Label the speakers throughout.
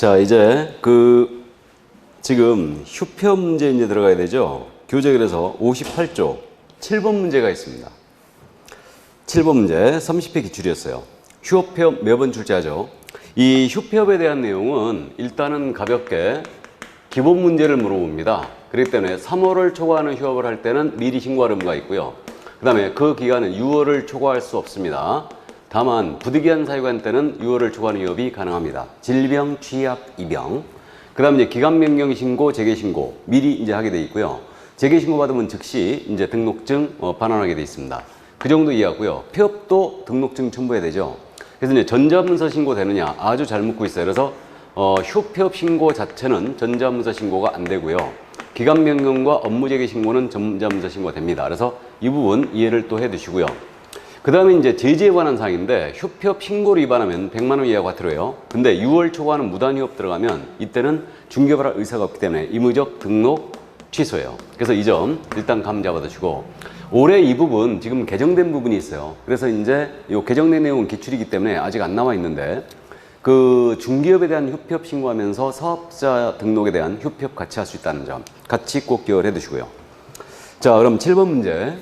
Speaker 1: 자, 이제 지금 휴표 문제 이제 들어가야 되죠. 교재 그래서 58쪽 7번 문제가 있습니다. 7번 문제 30회 기출이었어요. 휴업폐업 매번 출제하죠. 이 휴폐업에 대한 내용은 일단은 가볍게 기본 문제를 물어봅니다. 그렇기 때문에 3월을 초과하는 휴업을 할 때는 미리 신고할 의무가 있고요. 그 다음에 그 기간은 6월을 초과할 수 없습니다. 다만 부득이한 사유가 있는 때는 6월을 초과하는 휴업이 가능합니다. 질병, 취약, 입영. 그 다음에 이제 기간 변경 신고, 재개 신고 미리 이제 하게 돼 있고요. 재개 신고 받으면 즉시 이제 등록증 반환하게 돼 있습니다. 그 정도 이해하고요. 폐업도 등록증 첨부해야 되죠. 그래서 이제 전자문서 신고 되느냐 아주 잘 묻고 있어요. 그래서 휴폐업 신고 자체는 전자문서 신고가 안 되고요. 기간 변경과 업무 재개 신고는 전자문서 신고가 됩니다. 그래서 이 부분 이해를 또 해 두시고요. 그 다음에 이제 제재에 관한 사항인데 휴폐업 신고를 위반하면 100만 원 이하가 과태료예요. 근데 6월 초과하는 무단휴업 들어가면 이때는 중개업을 할 의사가 없기 때문에 의무적 등록 취소예요. 그래서 이 점 일단 감 잡아두시고 올해 이 부분 지금 개정된 부분이 있어요. 그래서 이제 이 개정된 내용은 기출이기 때문에 아직 안 나와 있는데 그 중개업에 대한 휴폐업 신고하면서 사업자 등록에 대한 휴폐업 같이 할 수 있다는 점 같이 꼭 기억을 해 두시고요. 자, 그럼 7번 문제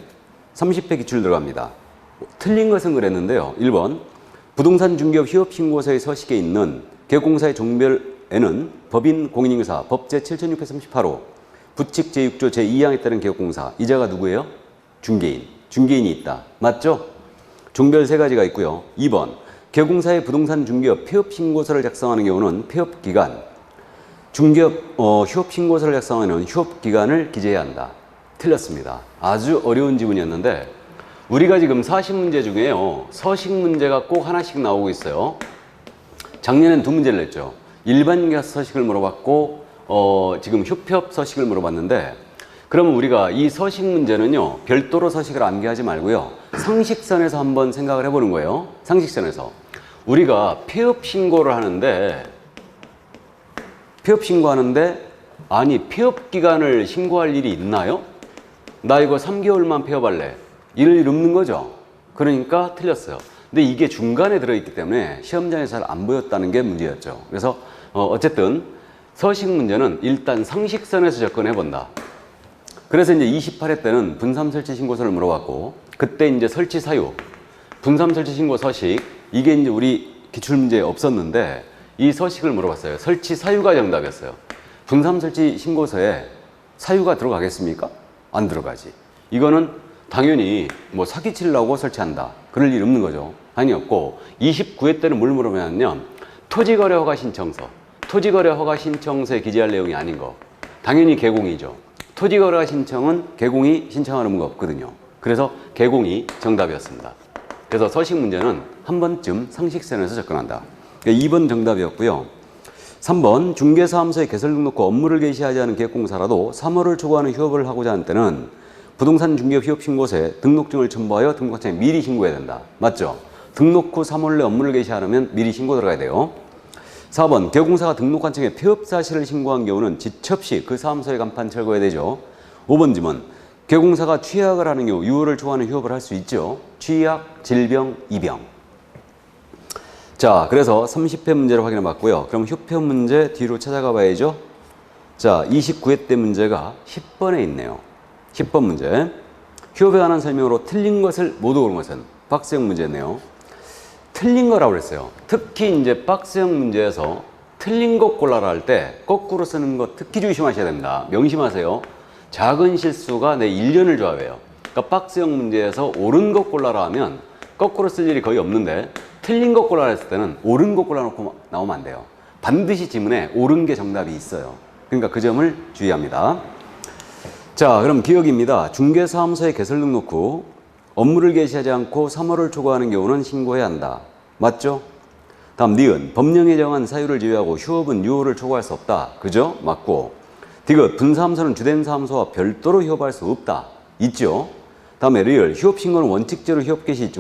Speaker 1: 30회 기출 들어갑니다. 틀린 것은 그랬는데요. 1번 부동산 중개업 휴업 신고서의 서식에 있는 개업공사의 종별에는 법인 공인인사 법 제7638호 부칙 제6조 제2항에 따른 개업공사 이자가 누구예요? 중개인이 있다. 맞죠? 종별 3가지가 있고요. 2번 개업공사의 부동산 중개업 폐업 신고서를 작성하는 경우는 폐업 기간 중개업 휴업 신고서를 작성하는 휴업 기간을 기재해야 한다. 틀렸습니다. 아주 어려운 지문이었는데 우리가 지금 서식 문제 중에요. 서식 문제가 꼭 하나씩 나오고 있어요. 작년엔 2문제를 냈죠. 일반 서식을 물어봤고 지금 휴폐업 서식을 물어봤는데 그러면 우리가 이 서식 문제는요. 별도로 서식을 암기하지 말고요. 상식선에서 한번 생각을 해보는 거예요. 상식선에서. 우리가 폐업 신고를 하는데 아니 폐업 기간을 신고할 일이 있나요? 나 이거 3개월만 폐업할래. 이를 없는 거죠. 그러니까 틀렸어요. 근데 이게 중간에 들어있기 때문에 시험장에서 잘 안 보였다는 게 문제였죠. 그래서 어쨌든 서식 문제는 일단 상식선에서 접근해 본다. 그래서 이제 28회 때는 분산 설치 신고서를 물어봤고 그때 이제 설치 사유, 분산 설치 신고 서식 이게 이제 우리 기출 문제에 없었는데 이 서식을 물어봤어요. 설치 사유가 정답이었어요. 분산 설치 신고서에 사유가 들어가겠습니까? 안 들어가지. 이거는 당연히 뭐 사기치려고 설치한다. 그럴 일 없는 거죠. 아니었고 29회 때는 뭘 물어보냐면 토지거래 허가 신청서. 토지거래 허가 신청서에 기재할 내용이 아닌 거. 당연히 개공이죠. 토지거래 허가 신청은 개공이 신청할 의무가 없거든요. 그래서 개공이 정답이었습니다. 그래서 서식 문제는 한 번쯤 상식선에서 접근한다. 2번 정답이었고요. 3번 중개사무소에 개설 등록 후 업무를 개시하지 않은 개업공사라도 3월을 초과하는 휴업을 하고자 하는 때는 부동산 중개업 휴업 신고서에 등록증을 첨부하여 등록관청에 미리 신고해야 된다. 맞죠? 등록 후 3월 내 업무를 개시 하려면 미리 신고 들어가야 돼요. 4번 개업공사가 등록관청에 폐업 사실을 신고한 경우는 지체 없이 그 사무소에 간판 철거해야 되죠. 5번 질문 개업공사가 취약을 하는 경우 6월을 초과하는 휴업을 할 수 있죠. 취약, 질병, 입영. 자, 그래서 30회 문제를 확인해 봤고요. 그럼 휴폐업 문제 뒤로 찾아가 봐야죠. 자, 29회 때 문제가 10번에 있네요. 10번 문제. 휴업에 관한 설명으로 틀린 것을 모두 고른 것은 박스형 문제네요. 틀린 거라고 그랬어요. 특히 이제 박스형 문제에서 틀린 것 골라라 할 때 거꾸로 쓰는 거 특히 조심하셔야 됩니다. 명심하세요. 작은 실수가 내 1년을 조합해요. 그러니까 박스형 문제에서 옳은 것 골라라 하면 거꾸로 쓸 일이 거의 없는데 틀린 것 골라라 했을 때는 옳은 것 골라놓고 나오면 안 돼요. 반드시 지문에 옳은 게 정답이 있어요. 그러니까 그 점을 주의합니다. 자, 그럼 기억입니다. 중개사무소에 개설 등록 후 업무를 개시하지 않고 3월을 초과하는 경우는 신고해야 한다. 맞죠? 다음 니은 법령에 정한 사유를 제외하고 휴업은 6월을 초과할 수 없다. 그죠? 맞고 디귿 분사무소는 주된 사무소와 별도로 휴업할 수 없다. 있죠? 다음에 리을 휴업 신고는 원칙대로 휴업 개시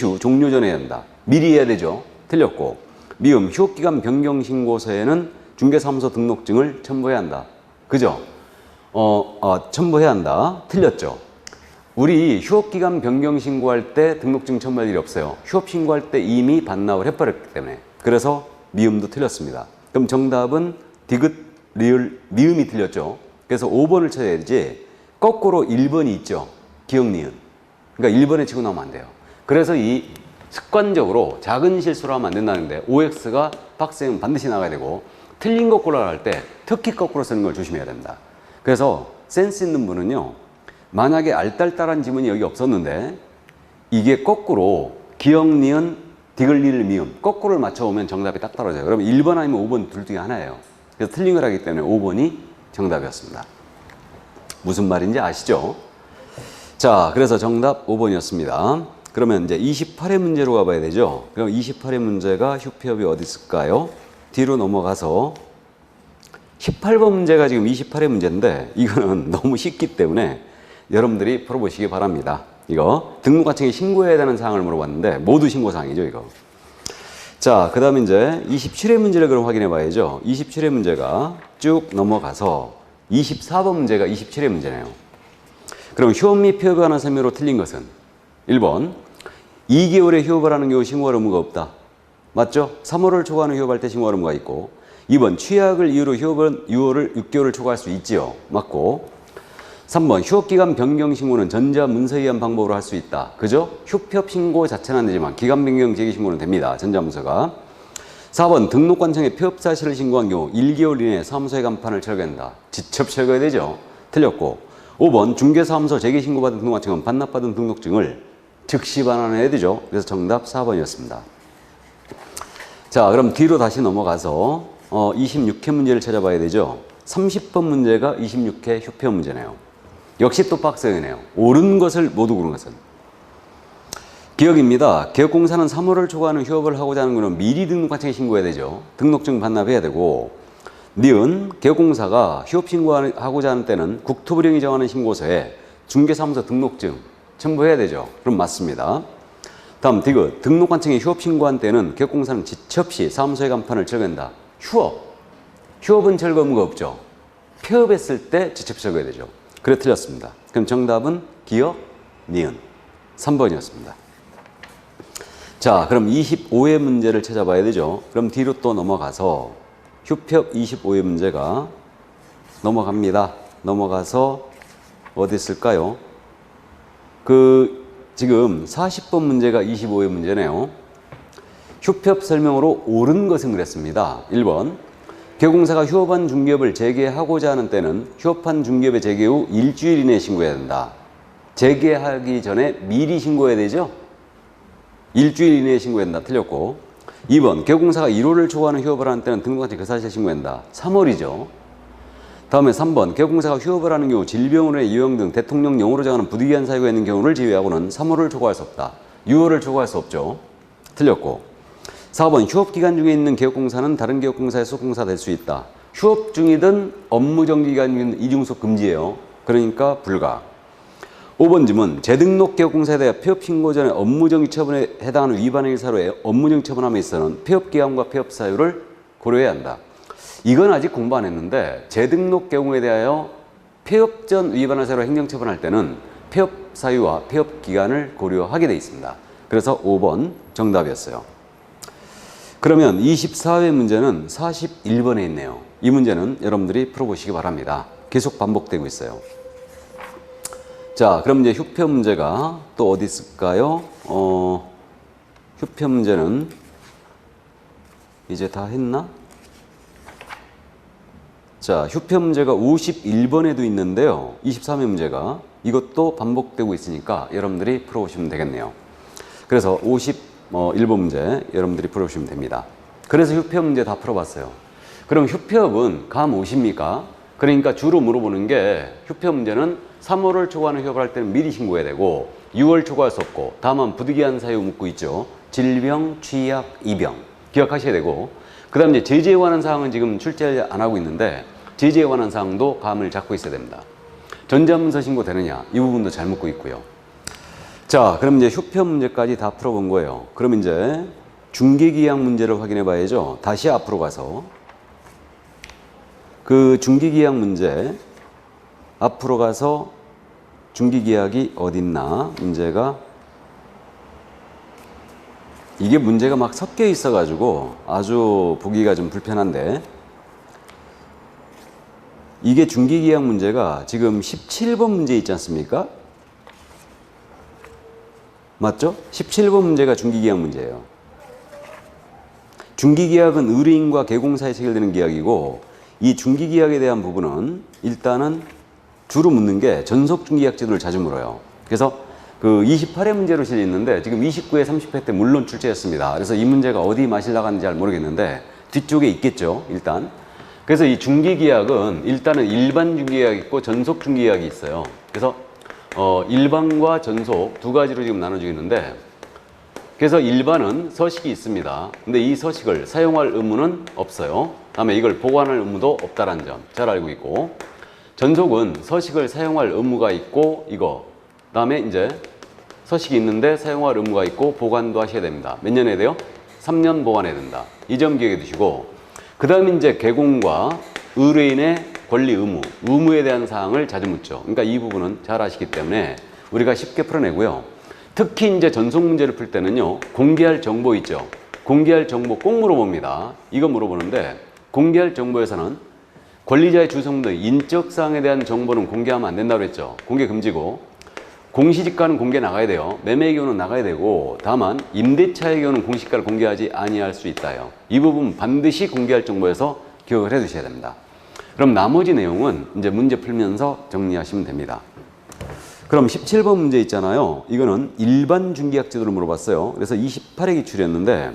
Speaker 1: 후 종료 전에 해야 한다. 미리 해야 되죠? 틀렸고 미음 휴업기간 변경 신고서에는 중개사무소 등록증을 첨부해야 한다. 그죠? 첨부해야 한다. 틀렸죠? 우리 휴업기간 변경 신고할 때 등록증 첨부할 일이 없어요. 휴업 신고할 때 이미 반납을 해버렸기 때문에. 그래서 미음도 틀렸습니다. 그럼 정답은 디귿, 리을, 미음이 틀렸죠. 그래서 5번을 쳐야지 거꾸로 1번이 있죠. 기역, 니은. 그러니까 1번에 치고 나오면 안 돼요. 그래서 이 습관적으로 작은 실수를 하면 안 된다는데 OX가 박스에는 반드시 나가야 되고 틀린 거꾸로 할 때 특히 거꾸로 쓰는 걸 조심해야 된다. 그래서 센스 있는 분은요. 만약에 알딸딸한 지문이 여기 없었는데 이게 거꾸로 기역, 니은, 디귿, 리을, 미음 거꾸로를 맞춰오면 정답이 딱 떨어져요. 그러면 1번 아니면 5번 둘 중에 하나예요. 그래서 틀린 걸 하기 때문에 5번이 정답이었습니다. 무슨 말인지 아시죠? 자, 그래서 정답 5번이었습니다. 그러면 이제 28회 문제로 가봐야 되죠. 그럼 28회 문제가 휴피업이 어디 있을까요? 뒤로 넘어가서 18번 문제가 지금 28회 문제인데 이거는 너무 쉽기 때문에 여러분들이 풀어보시기 바랍니다. 이거 등록과청에 신고해야 되는 사항을 물어봤는데 모두 신고사항이죠, 이거. 자, 그 다음에 이제 27회 문제를 그럼 확인해 봐야죠. 27회 문제가 쭉 넘어가서 24번 문제가 27회 문제네요. 그럼 휴업 및 폐업에 관한 설명으로 틀린 것은 1번 2개월에 휴업을 하는 경우 신고할 의무가 없다. 맞죠? 3월을 초과하는 휴업할 때 신고할 의무가 있고 2번 취약을 이유로 휴업은 6개월을 초과할 수 있지요. 맞고 3번 휴업기간 변경 신고는 전자 문서에 의한 방법으로 할 수 있다. 그죠? 휴업 신고 자체는 안 되지만 기간 변경 제기 신고는 됩니다. 전자 문서가. 4번 등록관청에 폐업 사실을 신고한 경우 1개월 이내에 사무소의 간판을 철거한다. 직접 철거해야 되죠. 틀렸고 5번 중개사무소 재개 신고받은 등록관청은 반납받은 등록증을 즉시 반환해야 되죠. 그래서 정답 4번이었습니다. 자, 그럼 뒤로 다시 넘어가서 26회 문제를 찾아봐야 되죠. 30번 문제가 26회 휴폐업 문제네요. 역시 또 박스형이네요. 옳은 것을 모두 고른 것은. 기억입니다. 개업공사는 3월을 초과하는 휴업을 하고자 하는 것은 미리 등록관청에 신고해야 되죠. 등록증 반납해야 되고 니은 개업공사가 휴업 신고하고자 하는 때는 국토부령이 정하는 신고서에 중개사무소 등록증 첨부해야 되죠. 그럼 맞습니다. 다음 디귿 등록관청에 휴업 신고한 때는 개업공사는 지첩시 사무소의 간판을 철거한다. 휴업은 철거 의무가 없죠. 폐업했을 때 지첩 철거해야 되죠. 그래 틀렸습니다. 그럼 정답은 기역, 니은 3번이었습니다. 자, 그럼 25회 문제를 찾아봐야 되죠. 그럼 뒤로 또 넘어가서 휴폐업 25회 문제가 넘어갑니다. 넘어가서 어디 있을까요? 지금 40번 문제가 25회 문제네요. 휴폐업 설명으로 옳은 것은 그랬습니다. 1번 개업공사가 휴업한 중개업을 재개하고자 하는 때는 휴업한 중개업의 재개 후 일주일 이내에 신고해야 된다. 재개하기 전에 미리 신고해야 되죠? 일주일 이내에 신고해야 된다. 틀렸고 2번 개업공사가 1월을 초과하는 휴업을 하는 때는 등록관청에 그 사실을 신고해야 된다. 3월이죠. 다음에 3번 개업공사가 휴업을 하는 경우 질병으로 유형 등 대통령령으로 정하는 부득이한 사유가 있는 경우를 제외하고는 3월을 초과할 수 없다. 6월을 초과할 수 없죠. 틀렸고 4번 휴업기간 중에 있는 개업공사는 다른 개업공사의 소속공사 될 수 있다. 휴업 중이든 업무정지기간 중이든 이중속 금지예요. 그러니까 불가. 5번 질문 재등록 개업공사에 대해 폐업신고 전에 업무정지 처분에 해당하는 위반의 일사로 업무정지 처분함에 있어서는 폐업기간과 폐업사유를 고려해야 한다. 이건 아직 공부 안 했는데 재등록 경우에 대하여 폐업 전 위반의 사유로 행정처분할 때는 폐업 사유와 폐업 기간을 고려하게 되어 있습니다. 그래서 5번 정답이었어요. 그러면 24회 문제는 41번에 있네요. 이 문제는 여러분들이 풀어보시기 바랍니다. 계속 반복되고 있어요. 자, 그럼 이제 휴폐업 문제가 또 어디 있을까요? 휴폐업 문제는 이제 다 했나? 자, 휴폐업 문제가 51번에도 있는데요. 23회 문제가 이것도 반복되고 있으니까 여러분들이 풀어보시면 되겠네요. 그래서 51번 문제 여러분들이 풀어보시면 됩니다. 그래서 휴폐업 문제 다 풀어봤어요. 그럼 휴폐업은 감 오십니까? 그러니까 주로 물어보는 게 휴폐업 문제는 3월을 초과하는 휴업을 할 때는 미리 신고해야 되고 6월 초과할 수 없고 다만 부득이한 사유 묻고 있죠. 질병, 취약, 입영 기억하셔야 되고 그 다음 이제 제재에 관한 사항은 지금 출제 안 하고 있는데 제재에 관한 사항도 감을 잡고 있어야 됩니다. 전자문서 신고 되느냐 이 부분도 잘 묻고 있고요. 자, 그럼 이제 휴폐업 문제까지 다 풀어본 거예요. 그럼 이제 중개기약 문제를 확인해 봐야죠. 다시 앞으로 가서 그 중개기약 문제 앞으로 가서 중개기약이 어딨나 문제가 이게 문제가 막 섞여 있어가지고 아주 보기가 좀 불편한데, 이게 중기계약 문제가 지금 17번 문제 있지 않습니까? 맞죠? 17번 문제가 중기계약 문제예요. 중기계약은 의뢰인과 개공사에 체결되는 계약이고, 이 중기계약에 대한 부분은 일단은 주로 묻는 게 전속중기계약 제도를 자주 물어요. 그래서 그 28회 문제로 실려 있는데 지금 29회, 30회 때 물론 출제했습니다. 그래서 이 문제가 어디 맛이 나갔는지 잘 모르겠는데 뒤쪽에 있겠죠, 일단. 그래서 이 중기계약은 일단은 일반 중기계약이 있고 전속 중기계약이 있어요. 그래서 일반과 전속 두 가지로 지금 나눠지고 있는데, 그래서 일반은 서식이 있습니다. 근데 이 서식을 사용할 의무는 없어요. 다음에 이걸 보관할 의무도 없다라는 점 잘 알고 있고, 전속은 서식을 사용할 의무가 있고 이거, 다음에 이제 서식이 있는데 사용할 의무가 있고 보관도 하셔야 됩니다. 몇 년 해야 돼요? 3년 보관해야 된다. 이 점 기억해 두시고, 그 다음에 이제 개공과 의뢰인의 권리 의무에 대한 사항을 자주 묻죠. 그러니까 이 부분은 잘 아시기 때문에 우리가 쉽게 풀어내고요. 특히 이제 전속 문제를 풀 때는요, 공개할 정보 있죠. 공개할 정보 꼭 물어봅니다. 이거 물어보는데, 공개할 정보에서는 권리자의 주성 등 인적 사항에 대한 정보는 공개하면 안 된다고 그랬죠. 공개 금지고, 공시지가는 공개 나가야 돼요. 매매의 경우는 나가야 되고, 다만 임대차의 경우는 공시지가를 공개하지 아니할 수 있다요. 이 부분 반드시 공개할 정보에서 기억을 해 두셔야 됩니다. 그럼 나머지 내용은 이제 문제 풀면서 정리하시면 됩니다. 그럼 17번 문제 있잖아요. 이거는 일반 중개약 제도를 물어봤어요. 그래서 28회 기출이었는데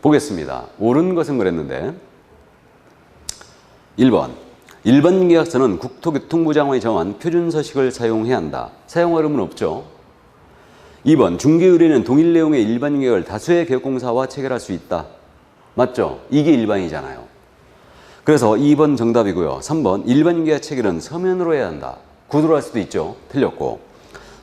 Speaker 1: 보겠습니다. 옳은 것은 그랬는데, 1번 일반 중개약서는 국토교통부 장관이 정한 표준서식을 사용해야 한다. 사용할 의무는 없죠. 2번 중개의뢰는 동일 내용의 일반 중개약을 다수의 개업공사와 체결할 수 있다. 맞죠? 이게 일반이잖아요. 그래서 2번 정답이고요. 3번 일반 중개약 체결은 서면으로 해야 한다. 구두로 할 수도 있죠. 틀렸고,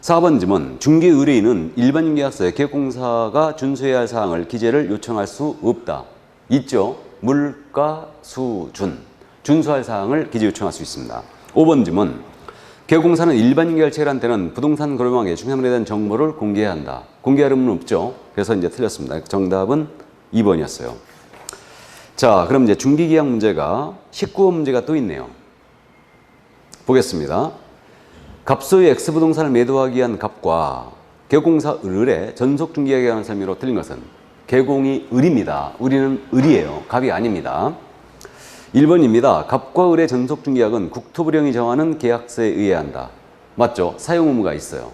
Speaker 1: 4번 질문 중개 의뢰인은 일반 중개약서에 개업공사가 준수해야 할 사항을 기재를 요청할 수 없다. 있죠. 물가, 수, 준수할 사항을 기재 요청할 수 있습니다. 5번 질문 개업공사는 일반 중개약을 체결한 때는 부동산 거래망의 중개물에 대한 정보를 공개해야 한다. 공개할 의무는 없죠. 그래서 이제 틀렸습니다. 정답은 2번이었어요. 자, 그럼 이제 중기계약 문제가 19번 문제가 또 있네요. 보겠습니다. 갑소의 X부동산을 매도하기 위한 갑과 개업공사 을의 전속중개약에 관한 설명으로 틀린 것은, 개공이 을입니다. 우리는 을이에요. 갑이 아닙니다. 1번입니다. 갑과 을의 전속중개약은 국토부령이 정하는 계약서에 의해야 한다. 맞죠? 사용 의무가 있어요.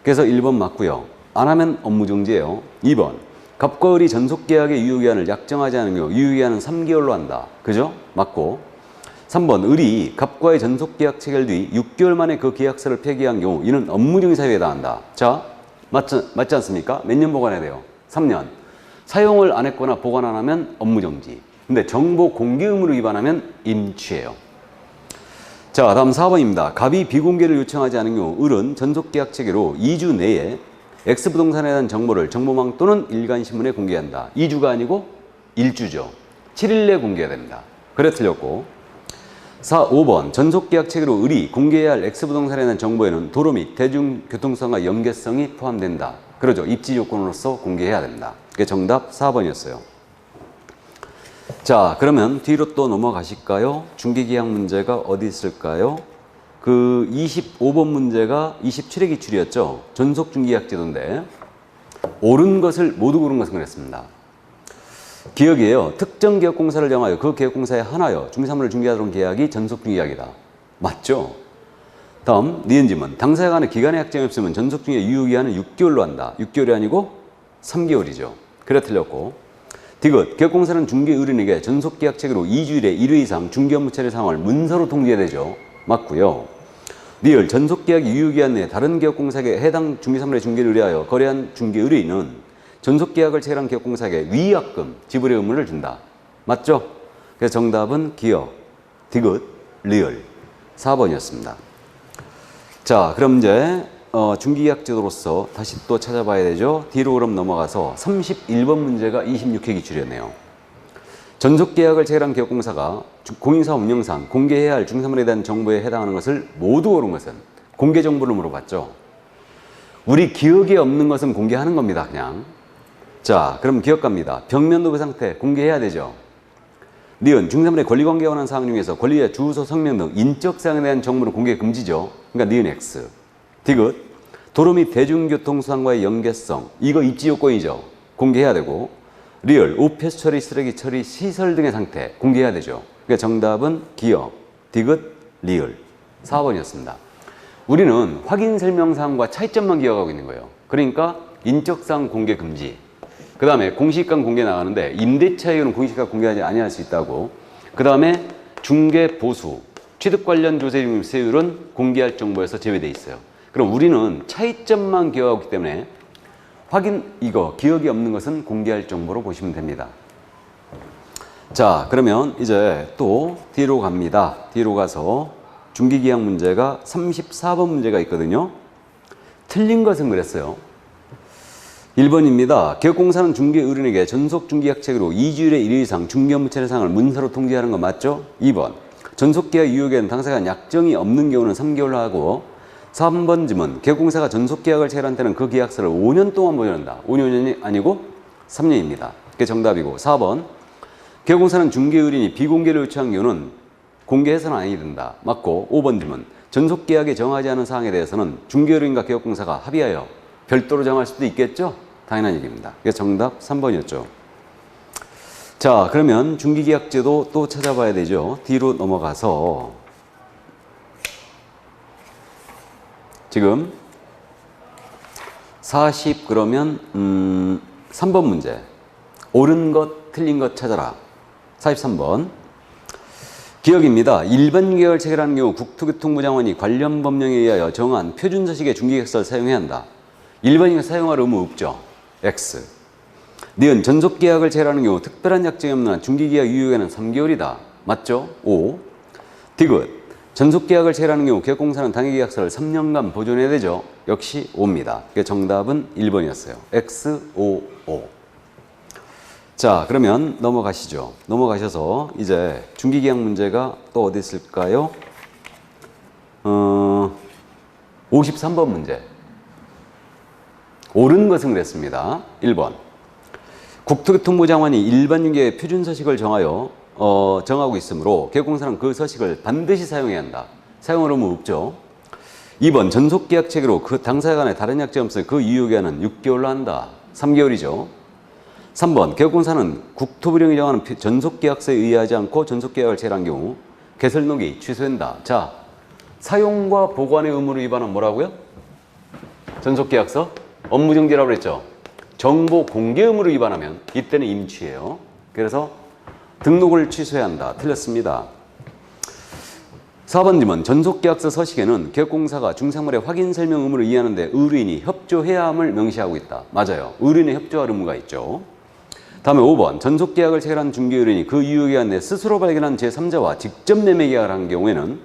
Speaker 1: 그래서 1번 맞고요. 안 하면 업무정지예요. 2번 갑과 을이 전속계약의 유효기한을 약정하지 않은 경우 유효기한은 3개월로 한다. 그죠? 맞고, 3번 을이 갑과의 전속계약 체결 뒤 6개월 만에 그 계약서를 폐기한 경우 이는 업무정지 사유에 해당한다. 자, 맞지 않습니까? 몇 년 보관해야 돼요? 3년. 사용을 안 했거나 보관 안 하면 업무정지. 근데 정보 공개 의무를 위반하면 임취예요. 자, 다음 4번입니다. 갑이 비공개를 요청하지 않은 경우 을은 전속계약 체결 후 2주 내에 X부동산에 대한 정보를 정보망 또는 일간신문에 공개한다. 2주가 아니고 1주죠. 7일 내에 공개해야 됩니다. 그래 틀렸고, 5번 전속계약 체결 후 을이 공개해야 할 X부동산에 대한 정보에는 도로 및 대중교통성과 연계성이 포함된다. 그러죠. 입지 조건으로서 공개해야 됩니다. 그게 정답 4번이었어요. 자, 그러면 뒤로 또 넘어가실까요? 중개계약 문제가 어디 있을까요? 그 25번 문제가 27회 기출이었죠. 전속중개계약 제도인데 옳은 것을 모두 고른 것은 그랬습니다. 기억이에요. 특정 개업공사를 정하여 그 개업공사에 한하여 중개사물을 중개하도록 계약이 전속중개계약이다. 맞죠? 다음 니은 질문 당사자 간의 기간의 약정이 없으면 전속중개 유효기한은 6개월로 한다. 6개월이 아니고 3개월이죠. 그래 틀렸고, 디귿 개업공사는 중개의뢰인에게 전속계약 체결 후 2주일에 1회 이상 중개업무 처리 상황을 문서로 통지해야 되죠. 맞고요. 리을 전속계약이 유효기한 내에 다른 개업공사에게 해당 중개사물의 중개를 의뢰하여 거래한 중개의뢰인은 전속계약을 체결한 개업공사에게 위약금 지불의 의무를 준다. 맞죠? 그래서 정답은 기억, 디귿, 리을 4번이었습니다. 자, 그럼 이제 중개계약 제도로서 다시 또 찾아봐야 되죠. 뒤로 그럼 넘어가서 31번 문제가 26회 기출이었네요. 전속계약을 체결한 개업공사가 공인사업 운영상 공개해야 할 중개사물에 대한 정보에 해당하는 것을 모두 고른 것은, 공개 정보를 물어봤죠. 우리 기억에 없는 것은 공개하는 겁니다. 그냥 자, 그럼 기억갑니다. 벽면 노브 상태 공개해야 되죠. 니은 중3의 권리관계에 관한 사항 중에서 권리자 주소, 성명 등 인적 사항에 대한 정보는 공개 금지죠. 그러니까 니은 X. 디귿 도로 및 대중교통수단과의 연계성, 이거 입지 요건이죠. 공개해야 되고, 리을 오폐수 처리, 쓰레기 처리, 시설 등의 상태 공개해야 되죠. 그러니까 정답은 기억, 디귿, 리을 4번이었습니다. 우리는 확인 설명사항과 차이점만 기억하고 있는 거예요. 그러니까 인적사항 공개 금지. 그 다음에 공시지가 공개 나가는데 임대차 이유는 공시지가 공개하지 아니할 수 있다고. 그 다음에 중개 보수, 취득 관련 조세 중립 세율은 공개할 정보에서 제외돼 있어요. 그럼 우리는 차이점만 기억하고 있기 때문에 이거 기억이 없는 것은 공개할 정보로 보시면 됩니다. 자, 그러면 이제 또 뒤로 갑니다. 뒤로 가서 중기기약 문제가 34번 문제가 있거든요. 틀린 것은 그랬어요. 1번입니다. 기업공사는 중개의뢰인에게 전속중기약책으로 2주일에 1일 이상 중개업무 처리사항을 문서로 통지하는 거 맞죠? 2번. 전속계약 이후에는 당사가 약정이 없는 경우는 3개월로 하고, 3번 질문. 기업공사가 전속계약을 체결한 때는 그 계약서를 5년 동안 보존한다. 5년이 아니고 3년입니다. 그게 정답이고, 4번. 기업공사는 중개의뢰인이 비공개를 요청한 경우는 공개해서는 아니 된다. 맞고, 5번 질문. 전속계약에 정하지 않은 사항에 대해서는 중개의뢰인과 기업공사가 합의하여 별도로 정할 수도 있겠죠? 당연한 얘기입니다. 그게 정답 3번이었죠. 자, 그러면 중기계약제도 또 찾아봐야 되죠. 뒤로 넘어가서 지금 40 그러면 3번 문제. 옳은 것, 틀린 것 찾아라. 43번. 기억입니다. 일반 계약을 체결하는 경우 국토교통부 장관이 관련 법령에 의하여 정한 표준서식의 중기계약서를 사용해야 한다. 일반인이 사용할 의무 없죠. X. 니은 전속계약을 체결하는 경우 특별한 약정이 없는 한 중기계약 유효기간은 3개월이다. 맞죠? 5. 디귿. 전속계약을 체결하는 경우 기업공사는 당해계약서를 3년간 보존해야 되죠. 역시 5입니다. 정답은 1번이었어요. X, 5, 5. 자, 그러면 넘어가시죠. 넘어가셔서 이제 중기계약 문제가 또 어디 있을까요? 53번 문제. 옳은 것은 그랬습니다. 1번. 국토교통부 장관이 일반 중개의 표준서식을 정하고 있으므로 기업공사는 그 서식을 반드시 사용해야 한다. 사용할 의무 없죠. 2번. 전속계약 체계로 그 당사자 간에 다른 약정이 없을 그 유효기간은 6개월로 한다. 3개월이죠. 3번. 기업공사는 국토부령이 정하는 전속계약서에 의하지 않고 전속계약을 체결한 경우 개설농이 취소된다. 자, 사용과 보관의 의무를 위반한 뭐라고요? 전속계약서? 업무정지라고 그랬죠. 정보 공개 의무를 위반하면 이때는 임취예요. 그래서 등록을 취소해야 한다. 틀렸습니다. 4번 질문. 전속계약서 서식에는 기업공사가 중상물의 확인 설명 의무를 이해하는데 의뢰인이 협조해야 함을 명시하고 있다. 맞아요. 의뢰인의 협조할 의무가 있죠. 다음에 5번. 전속계약을 체결한 중개의뢰인이 그 유효기간 내 스스로 발견한 제3자와 직접 매매계약을 한 경우에는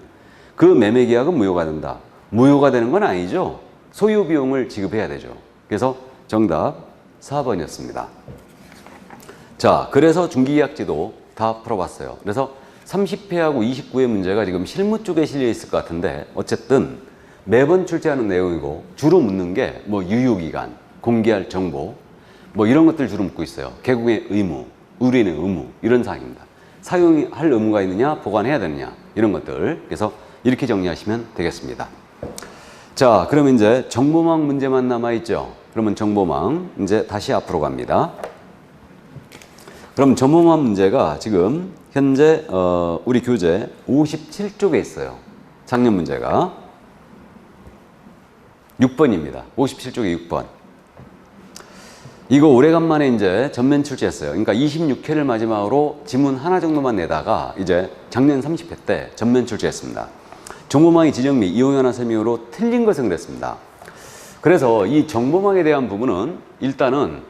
Speaker 1: 그 매매계약은 무효가 된다. 무효가 되는 건 아니죠. 소요 비용을 지급해야 되죠. 그래서 정답 4번이었습니다. 자, 그래서 중기계약제도 다 풀어봤어요. 그래서 30회하고 29회 문제가 지금 실무 쪽에 실려 있을 것 같은데 어쨌든 매번 출제하는 내용이고 주로 묻는 게 뭐 유효기간, 공개할 정보 뭐 이런 것들 주로 묻고 있어요. 개국의 의무, 의뢰인의 의무 이런 사항입니다. 사용할 의무가 있느냐, 보관해야 되느냐 이런 것들. 그래서 이렇게 정리하시면 되겠습니다. 자, 그러면 이제 정보망 문제만 남아있죠. 그러면 정보망 이제 다시 앞으로 갑니다. 그럼 정보망 문제가 지금 현재 우리 교재 57쪽에 있어요. 작년 문제가 6번입니다. 57쪽에 6번. 이거 오래간만에 이제 전면 출제했어요. 그러니까 26회를 마지막으로 지문 하나 정도만 내다가 이제 작년 30회 때 전면 출제했습니다. 정보망의 지정 및 이용 현황 설명으로 틀린 것은 그랬습니다. 그래서 이 정보망에 대한 부분은 일단은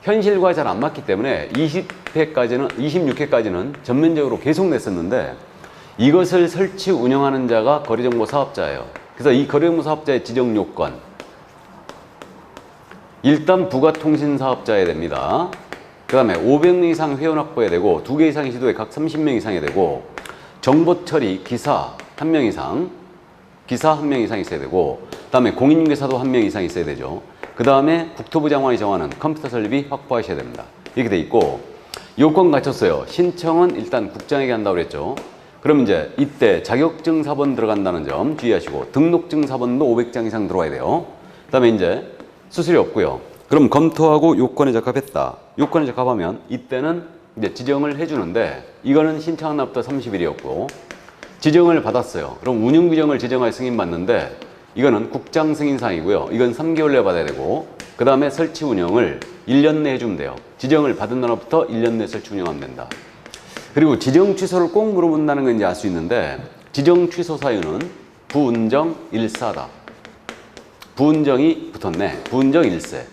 Speaker 1: 현실과 잘 안 맞기 때문에 26회까지는 전면적으로 계속 냈었는데 이것을 설치 운영하는 자가 거래정보 사업자예요. 그래서 이 거래정보 사업자의 지정 요건 일단 부가통신 사업자여야 됩니다. 그 다음에 500명 이상 회원 확보해야 되고 2개 이상의 시도에 각 30명 이상이 되고 정보 처리 기사 1명 이상, 기사 1명 이상 있어야 되고 그 다음에 공인중개사도 1명 이상 있어야 되죠. 그 다음에 국토부 장관이 정하는 컴퓨터 설립이 확보하셔야 됩니다. 이렇게 돼 있고, 요건 갖췄어요. 신청은 일단 국장에게 한다고 그랬죠. 그럼 이제 이때 자격증 사본 들어간다는 점 주의하시고, 등록증 사본도 500장 이상 들어와야 돼요. 그 다음에 이제 수수료 없고요. 그럼 검토하고 요건에 적합했다. 요건에 적합하면 이때는 이제 지정을 해주는데, 이거는 신청한 날부터 30일이었고, 지정을 받았어요. 그럼 운영규정을 지정할 승인받는데, 이거는 국장 승인사항이고요. 이건 3개월 내에 받아야 되고, 그 다음에 설치 운영을 1년 내에 해주면 돼요. 지정을 받은 날부터 1년 내에 설치 운영하면 된다. 그리고 지정 취소를 꼭 물어본다는 건 이제 알 수 있는데, 지정 취소 사유는 부운정 일사다. 부운정이 붙었네. 부운정 일세.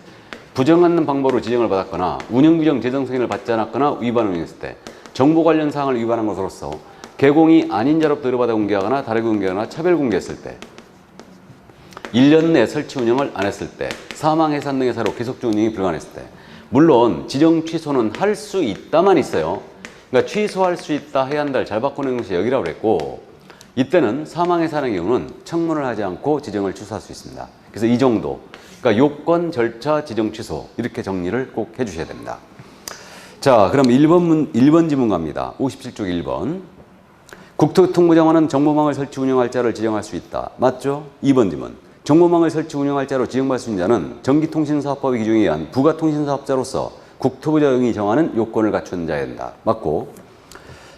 Speaker 1: 부정하는 방법으로 지정을 받았거나 운영규정 제정 승인을 받지 않았거나 위반을 행했을 때, 정보 관련 사항을 위반한 것으로서 개공이 아닌 자로부터 의뢰받아 공개하거나 다르게 공개하거나 차별 공개했을 때, 1년 내 설치 운영을 안 했을 때, 사망, 해산 등의 사로 계속 운영이 불가능했을 때, 물론 지정 취소는 할 수 있다만 있어요. 그러니까 취소할 수 있다, 해야 한다를 잘 바꾸는 것이 여기라고 그랬고, 이때는 사망, 해산의 경우는 청문을 하지 않고 지정을 취소할 수 있습니다. 그래서 이 정도, 그러니까 요건, 절차, 지정 취소, 이렇게 정리를 꼭 해주셔야 됩니다. 자, 그럼 1번 지문 갑니다. 57쪽 1번. 국토교통부장관은 정보망을 설치 운영할 자를 지정할 수 있다. 맞죠? 2번 지문. 정보망을 설치 운영할 자로 지정받을 수 있는 자는 전기통신사업법의 기준에 의한 부가통신사업자로서 국토부장이 정하는 요건을 갖춘 자여야 된다. 맞고.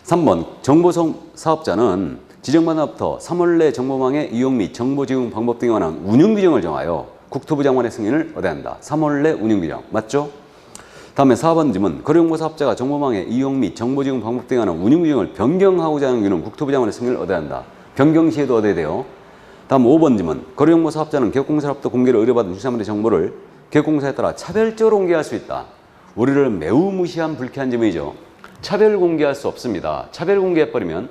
Speaker 1: 3번. 정보사업자는 지정받은 날부터 3월 내 정보망의 이용 및 정보 제공 방법 등에 관한 운영규정을 정하여 국토부 장관의 승인을 얻어야 한다. 3월 내 운영규정. 맞죠? 다음에 4번 질문. 거래정보 사업자가 정보망의 이용 및 정보 제공 방법 등에 관한 운영규정을 변경하고자 하는 경우는 국토부 장관의 승인을 얻어야 한다. 변경 시에도 얻어야 돼요. 다음 5번 질문. 거래정보 사업자는 개업공사로부터 공개를 의뢰받은 중산물의 정보를 개업공사에 따라 차별적으로 공개할 수 있다. 우리를 매우 무시한 불쾌한 점이죠. 차별 공개할 수 없습니다. 차별 공개해버리면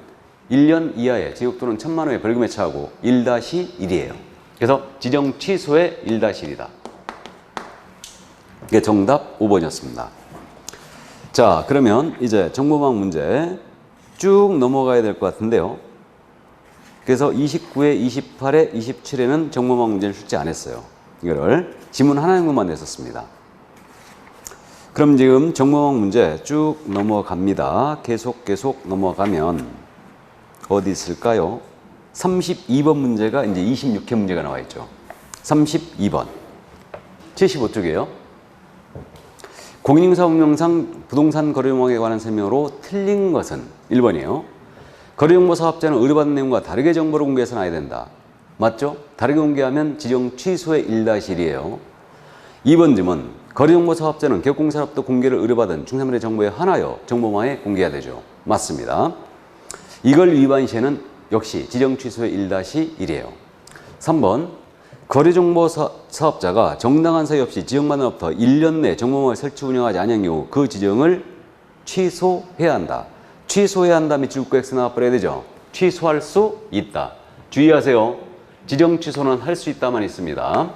Speaker 1: 1년 이하의 징역 또는 1,000만 원의 벌금에 처하고 1-1이에요. 그래서 지정 취소의 1-1이다. 이게 정답 5번이었습니다. 자, 그러면 이제 정보망 문제 쭉 넘어가야 될 것 같은데요. 그래서 29회, 28회, 27회는 정보망 문제를 출제 안 했어요. 이거를 지문 하나 정도만 냈었습니다. 그럼 지금 정보망 문제 쭉 넘어갑니다. 계속 넘어가면 어디 있을까요? 32번 문제가 이제 26회 문제가 나와 있죠. 32번. 75쪽이에요. 공인인증서 운영상 부동산 거래용망에 관한 설명으로 틀린 것은 1번이에요. 거래정보 사업자는 의뢰받은 내용과 다르게 정보를 공개해서는 안 된다. 맞죠? 다르게 공개하면 지정 취소의 1-1이에요. 2번 질문. 거래정보 사업자는 개업공사로부터 공개를 의뢰받은 중산물의 정보에 한하여 정보망에 공개해야 되죠. 맞습니다. 이걸 위반 시에는 역시 지정 취소의 1-1이에요. 3번. 거래정보 사업자가 정당한 사유 없이 지정받은 날부터 1년 내 정보망을 설치 운영하지 않은 경우 그 지정을 취소해야 한다. 취소해야 한다 밑줄 긋고 X 나와버려야 되죠. 취소할 수 있다. 주의하세요. 지정 취소는 할 수 있다만 있습니다.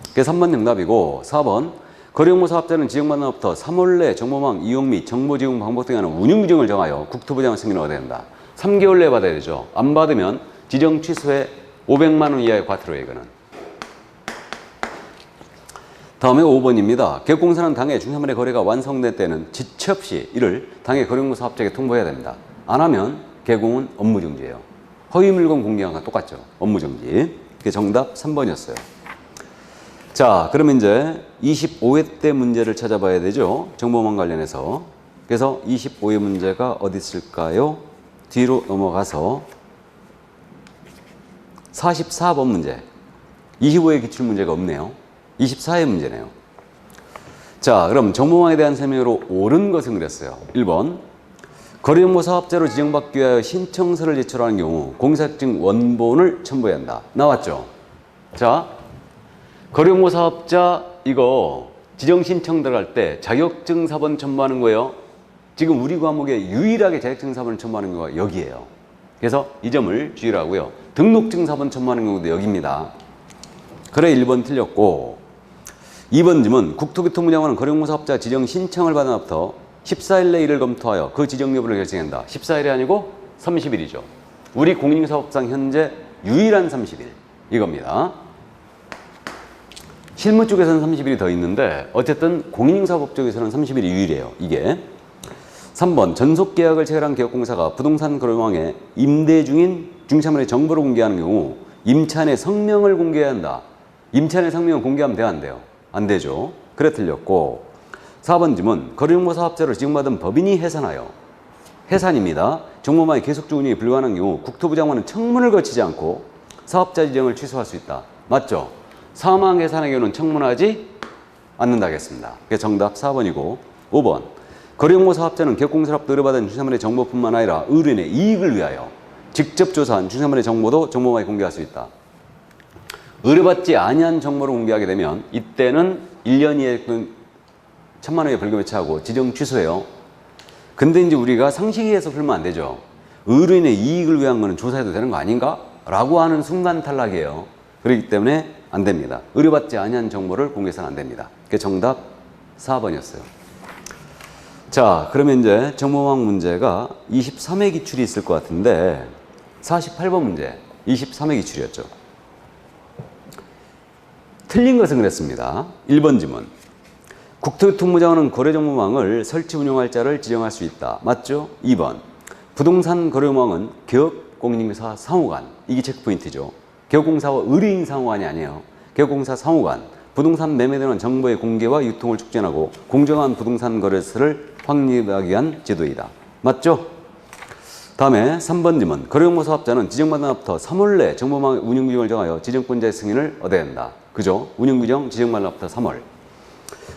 Speaker 1: 그게 3번 정답이고, 4번. 거래정보 사업자는 지정받은 날부터 3월 내 정보망 이용 및 정보 제공 방법 등에 관한 운영규정을 정하여 국토부 장관 승인을 얻어야 된다. 3개월 내에 받아야 되죠. 안 받으면 지정 취소에 500만 원 이하의 과태료예요, 이거는. 다음에 5번입니다. 개업공사는 당해 중산물의 거래가 완성된 때는 지체 없이 이를 당해 거래정보 사업자에게 통보해야 됩니다. 안 하면 개공은 업무정지예요. 허위 물건 공개한 건 똑같죠. 업무정지. 그게 정답 3번이었어요. 자, 그러면 이제 25회 때 문제를 찾아봐야 되죠. 정보망 관련해서. 그래서 25회 문제가 어디 있을까요? 뒤로 넘어가서 44번 문제. 25회 기출문제가 없네요. 24회 문제네요. 자, 그럼 정보망에 대한 설명으로 옳은 것은 그랬어요. 1번. 거래정보 사업자로 지정받기 위하여 신청서를 제출하는 경우 공사증 원본을 첨부해야 한다. 나왔죠? 자, 거래정보 사업자 이거 지정 신청 들어갈 때 자격증 사본 첨부하는 거예요. 지금 우리 과목에 유일하게 자격증 사본을 첨부하는 경우가 여기에요. 그래서 이 점을 주의를 하고요. 등록증 사본 첨부하는 경우도 여기입니다. 그래 1번 틀렸고, 2번 질문. 국토교통부 장관은 거래정보 사업자 지정 신청을 받은 날부터 14일 내 이를 검토하여 그 지정 여부를 결정한다. 14일이 아니고 30일이죠. 우리 공인사업상 현재 유일한 30일 이겁니다. 실무 쪽에서는 30일이 더 있는데 어쨌든 공인인사법 쪽에서는 30일이 유일해요. 이게 3번 전속계약을 체결한 기업공사가 부동산 거래망에 임대 중인 중개사물의 정보를 공개하는 경우 임차인의 성명을 공개해야 한다. 임차인의 성명을 공개하면 돼요, 안 돼요? 안 되죠. 그래 틀렸고 4번 질문 거래정보 사업자로 지정받은 법인이 해산하여 해산입니다. 정보망의 계속적 운영이 불가능한 경우 국토부 장관은 청문을 거치지 않고 사업자 지정을 취소할 수 있다. 맞죠? 사망 해산의 경우는 청문하지 않는다겠습니다. 그게 정답 4번이고 5번 거래정보 사업자는 기업공사로부터 의뢰받은 중개사물의 정보뿐만 아니라 의뢰인의 이익을 위하여 직접 조사한 중개사물의 정보도 정보망에 공개할 수 있다. 의뢰받지 아니한 정보를 공개하게 되면 이때는 1년 이내 1,000만 원의 벌금에 처하고 지정 취소해요. 근데 이제 우리가 상식에서 풀면 안 되죠. 의뢰인의 이익을 위한 거는 조사해도 되는 거 아닌가? 라고 하는 순간 탈락이에요. 그렇기 때문에 안 됩니다. 의뢰받지 아니한 정보를 공개해서는 안 됩니다. 그게 정답 4번이었어요. 자, 그러면 이제 정보망 문제가 23회 기출이 있을 것 같은데 48번 문제 23회 기출이었죠. 틀린 것은 그랬습니다. 1번 지문 국토교통부장관은 거래정보망을 설치 운영할 자를 지정할 수 있다. 맞죠? 2번 부동산 거래망은 기업공인중개사 상호간 이게 체크포인트죠. 기업공사와 의뢰인 상호간이 아니에요. 기업공사 상호간 부동산 매매되는 정보의 공개와 유통을 촉진하고 공정한 부동산 거래처를 확립하기 위한 제도이다. 맞죠? 다음에 3번 질문 거래정보 사업자는 지정받은 날부터 3월 내 정보망 운영규정을 정하여 지정권자의 승인을 얻어야 한다. 그죠? 운영규정 지정받은 날부터 3월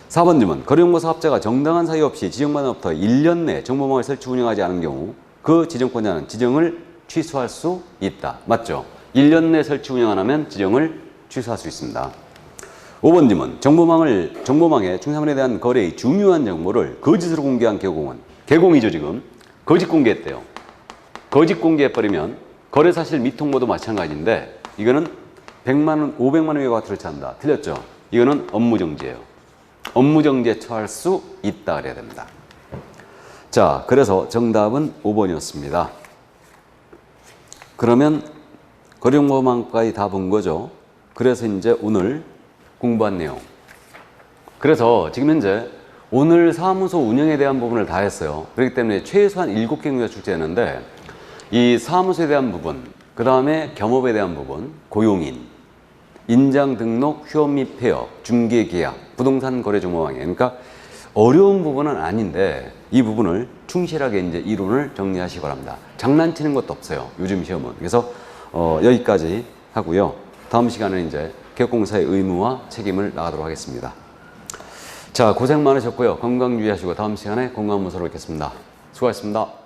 Speaker 1: 4번 질문 거래정보 사업자가 정당한 사유 없이 지정받은 날부터 1년 내 정보망을 설치 운영하지 않은 경우 그 지정권자는 지정을 취소할 수 있다. 맞죠? 1년 내 설치 운영 안 하면 지정을 취소할 수 있습니다. 5번 질문 정보망에 중개사물에 대한 거래의 중요한 정보를 거짓으로 공개한 개공은 개공이죠. 지금 거짓 공개했대요. 거짓 공개해버리면 거래사실 미통보도 마찬가지인데 이거는 100만 원, 500만 원 이하 과태료를 처한다. 틀렸죠? 이거는 업무정지예요. 업무정지에 처할 수 있다 그래야 됩니다. 자, 그래서 정답은 5번이었습니다. 그러면 거래정보망까지 다 본 거죠. 그래서 이제 오늘 공부한 내용. 그래서 지금 현재 오늘 사무소 운영에 대한 부분을 다 했어요. 그렇기 때문에 최소한 7개 문제가 출제했는데 이 사무소에 대한 부분, 그 다음에 겸업에 대한 부분, 고용인, 인장 등록, 휴업 및 폐업, 중개계약, 부동산 거래 정보망에 그러니까 어려운 부분은 아닌데 이 부분을 충실하게 이제 이론을 정리하시기 바랍니다. 장난치는 것도 없어요. 요즘 시험은. 그래서 여기까지 하고요. 다음 시간은 이제 기업공사의 의무와 책임을 나가도록 하겠습니다. 자, 고생 많으셨고요. 건강 유의하시고 다음 시간에 건강문서로 뵙겠습니다. 수고하셨습니다.